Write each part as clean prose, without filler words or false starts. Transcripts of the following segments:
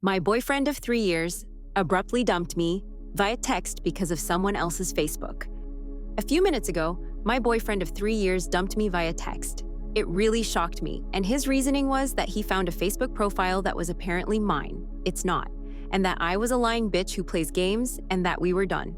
My boyfriend of 3 years abruptly dumped me via text because of someone else's Facebook. A few minutes ago, my boyfriend of 3 years dumped me via text. It really shocked me, and his reasoning was that he found a Facebook profile that was apparently mine. It's not. And that I was a lying bitch who plays games, and that we were done.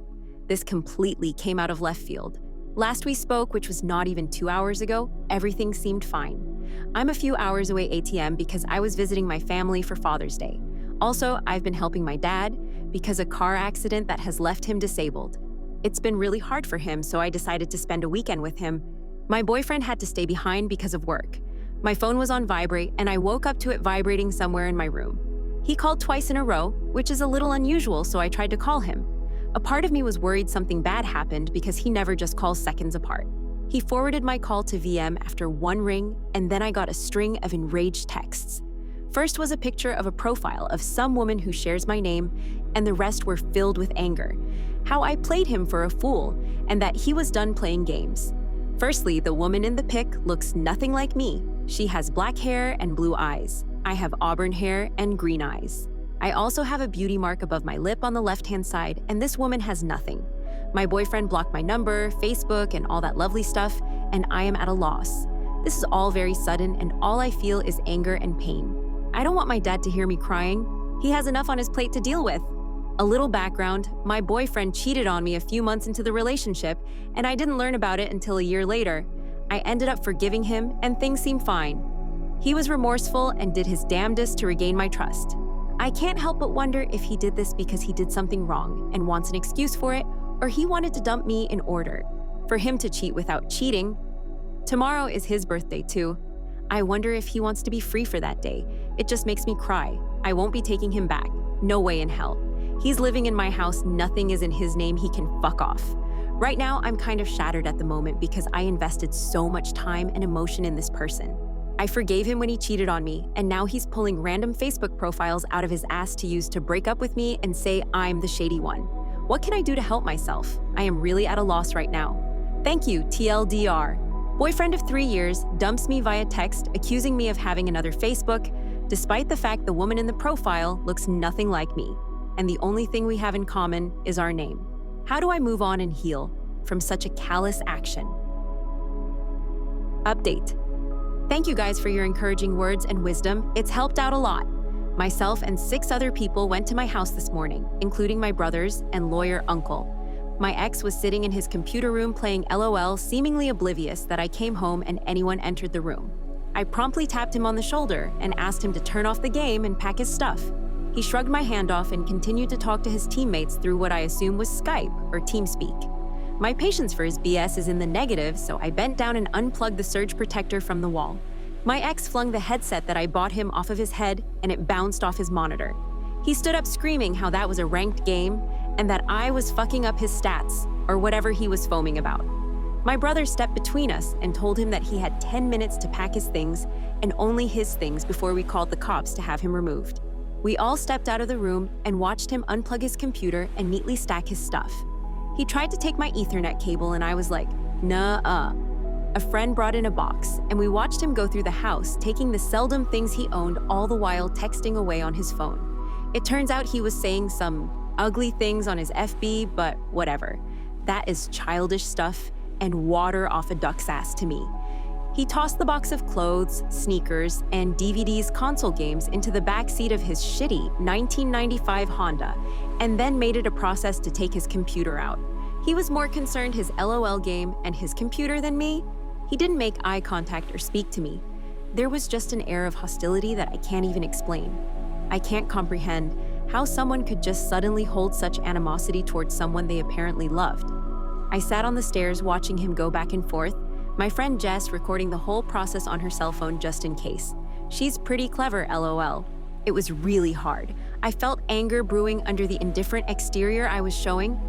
This completely came out of left field. Last we spoke, which was not even 2 hours ago, everything seemed fine. I'm a few hours away ATM because I was visiting my family for Father's Day. Also, I've been helping my dad because a car accident that has left him disabled. It's been really hard for him, so I decided to spend a weekend with him. My boyfriend had to stay behind because of work. My phone was on vibrate, and I woke up to it vibrating somewhere in my room. He called twice in a row, which is a little unusual, so I tried to call him. A part of me was worried something bad happened because he never just calls seconds apart. He forwarded my call to VM after one ring, and then I got a string of enraged texts. First was a picture of a profile of some woman who shares my name, and the rest were filled with anger. How I played him for a fool, and that he was done playing games. Firstly, the woman in the pic looks nothing like me. She has black hair and blue eyes. I have auburn hair and green eyes. I also have a beauty mark above my lip on the left-hand side, and this woman has nothing. My boyfriend blocked my number, Facebook, and all that lovely stuff, and I am at a loss. This is all very sudden, and all I feel is anger and pain. I don't want my dad to hear me crying. He has enough on his plate to deal with. A little background, my boyfriend cheated on me a few months into the relationship, and I didn't learn about it until a year later. I ended up forgiving him, and things seem fine. He was remorseful and did his damnedest to regain my trust. I can't help but wonder if he did this because he did something wrong and wants an excuse for it, or he wanted to dump me in order for him to cheat without cheating. Tomorrow is his birthday too. I wonder if he wants to be free for that day. It just makes me cry. I won't be taking him back. No way in hell. He's living in my house. Nothing is in his name. He can fuck off. Right now, I'm kind of shattered at the moment because I invested so much time and emotion in this person. I forgave him when he cheated on me, and now he's pulling random Facebook profiles out of his ass to use to break up with me and say I'm the shady one. What can I do to help myself? I am really at a loss right now. Thank you, TLDR. Boyfriend of 3 years dumps me via text, accusing me of having another Facebook, despite the fact the woman in the profile looks nothing like me, and the only thing we have in common is our name. How do I move on and heal from such a callous action? Update. Thank you guys for your encouraging words and wisdom. It's helped out a lot. Myself and 6 other people went to my house this morning, including my brothers and lawyer uncle. My ex was sitting in his computer room playing LOL, seemingly oblivious that I came home and anyone entered the room. I promptly tapped him on the shoulder and asked him to turn off the game and pack his stuff. He shrugged my hand off and continued to talk to his teammates through what I assume was Skype or TeamSpeak. My patience for his BS is in the negative, so I bent down and unplugged the surge protector from the wall. My ex flung the headset that I bought him off of his head, and it bounced off his monitor. He stood up screaming how that was a ranked game and that I was fucking up his stats, or whatever he was foaming about. My brother stepped between us and told him that he had 10 minutes to pack his things, and only his things, before we called the cops to have him removed. We all stepped out of the room and watched him unplug his computer and neatly stack his stuff. He tried to take my Ethernet cable, and I was like, nuh-uh. A friend brought in a box, and we watched him go through the house, taking the seldom things he owned, all the while texting away on his phone. It turns out he was saying some ugly things on his FB, but whatever. That is childish stuff and water off a duck's ass to me. He tossed the box of clothes, sneakers, and DVDs console games into the back seat of his shitty 1995 Honda, and then made it a process to take his computer out. He was more concerned his LOL game and his computer than me. He didn't make eye contact or speak to me. There was just an air of hostility that I can't even explain. I can't comprehend how someone could just suddenly hold such animosity towards someone they apparently loved. I sat on the stairs watching him go back and forth, my friend Jess recording the whole process on her cell phone just in case. She's pretty clever, LOL. It was really hard. I felt anger brewing under the indifferent exterior I was showing.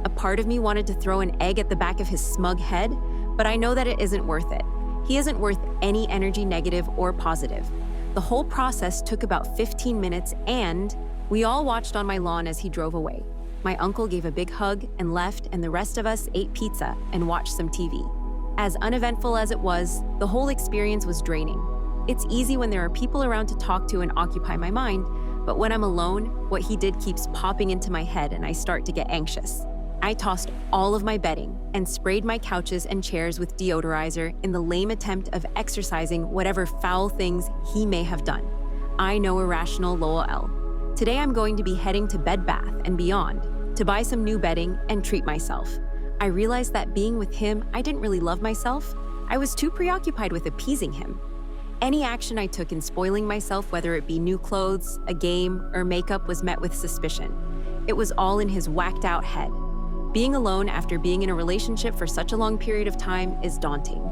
A part of me wanted to throw an egg at the back of his smug head, but I know that it isn't worth it. He isn't worth any energy, negative or positive. The whole process took about 15 minutes, and we all watched on my lawn as he drove away. My uncle gave a big hug and left, and the rest of us ate pizza and watched some TV. As uneventful as it was, the whole experience was draining. It's easy when there are people around to talk to and occupy my mind, But when I'm alone, what he did keeps popping into my head and I start to get anxious. I tossed all of my bedding and sprayed my couches and chairs with deodorizer in the lame attempt of exorcising whatever foul things he may have done. I know irrational LOL. Today I'm going to be heading to Bed Bath & Beyond to buy some new bedding and treat myself. I realized that being with him, I didn't really love myself. I was too preoccupied with appeasing him. Any action I took in spoiling myself, whether it be new clothes, a game, or makeup, was met with suspicion. It was all in his whacked out head. Being alone after being in a relationship for such a long period of time is daunting.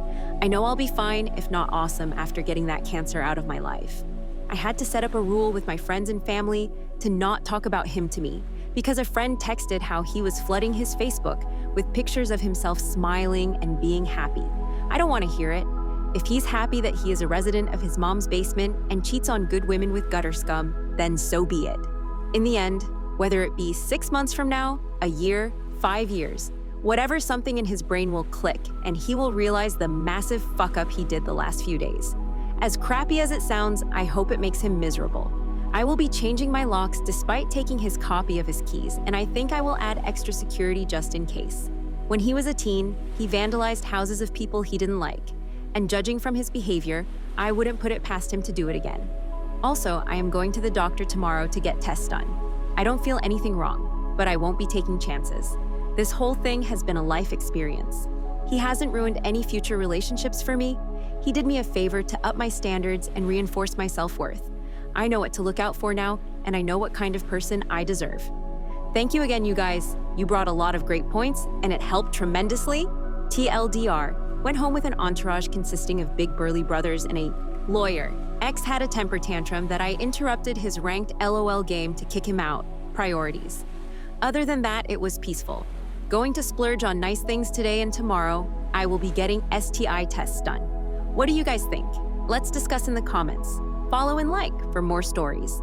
I know I'll be fine, if not awesome, after getting that cancer out of my life. I had to set up a rule with my friends and family to not talk about him to me, because a friend texted how he was flooding his Facebook with pictures of himself smiling and being happy. I don't want to hear it. If he's happy that he is a resident of his mom's basement and cheats on good women with gutter scum, then so be it. In the end, whether it be 6 months from now, a year, 5 years, whatever, something in his brain will click and he will realize the massive fuck up he did the last few days. As crappy as it sounds, I hope it makes him miserable. I will be changing my locks despite taking his copy of his keys, and I think I will add extra security just in case. When he was a teen, he vandalized houses of people he didn't like, and judging from his behavior, I wouldn't put it past him to do it again. Also, I am going to the doctor tomorrow to get tests done. I don't feel anything wrong, but I won't be taking chances. This whole thing has been a life experience. He hasn't ruined any future relationships for me. He did me a favor to up my standards and reinforce my self-worth. I know what to look out for now, and I know what kind of person I deserve. Thank you again, you guys. You brought a lot of great points, and it helped tremendously. TLDR, went home with an entourage consisting of big burly brothers and a lawyer. X had a temper tantrum that I interrupted his ranked LOL game to kick him out. Priorities. Other than that, it was peaceful. Going to splurge on nice things today and tomorrow. I will be getting STI tests done. What do you guys think? Let's discuss in the comments. Follow and like for more stories.